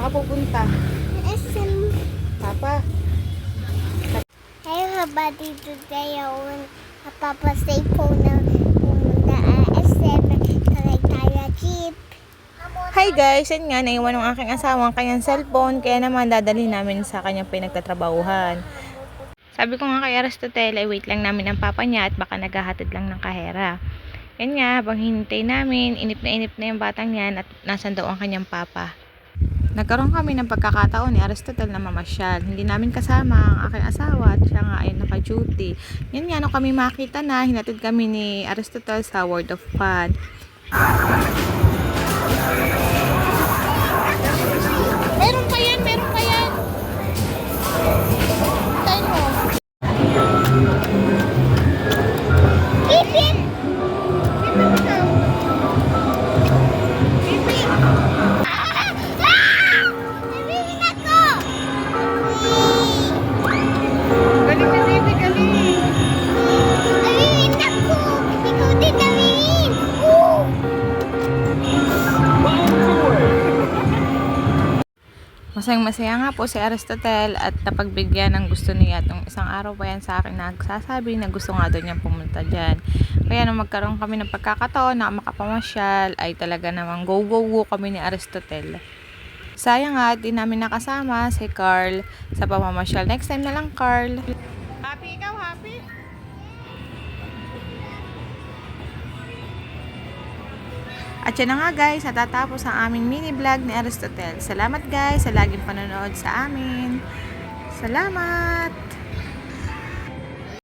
Saan ka pupunta? SM. Papa? Hey everybody, today I want a Papa say po na pumunta SM. Kalay tayo jeep. Hi guys! Yan nga, naiwan ng aking asawa ang kanyang cellphone. Kaya naman dadalhin namin sa kanyang pinagtatrabahuhan. Sabi ko nga kay Aristotel, ay wait lang namin ang papa niya at baka naghahatid lang ng kahera. Yan nga, habang hinintay namin, inip na yung batang yan at nasan daw ang kanyang papa. Nagkaroon kami ng pagkakataon ni Aristotel na mamasyal. Hindi namin kasama ang aking asawa at siya nga ay naka-duty. Yan nga, nung kami makita na, hinatid kami ni Aristotel sa World of Fun. Meron pa yan, meron pa yan. Tayo mo. Ipin! Nabibin ako! Galing na baby, galing. Nabibin ako! Ikaw din nabibin! Oh! Masayang-masaya nga po si Aristotel at napagbigyan ng gusto niya. At isang araw pa yan sa akin nagsasabi na gusto nga doon niyang pumunta dyan. Kaya nung magkaroon kami ng pagkakataon na makapamasyal ay talaga namang go kami ni Aristotel. Sayang nga, di namin nakasama si Carl sa pamamasyal. Next time na lang, Carl. Happy ikaw, happy? At yan na nga guys, natatapos ang aming mini vlog ni Aristotel. Salamat guys sa laging panonood sa amin. Salamat!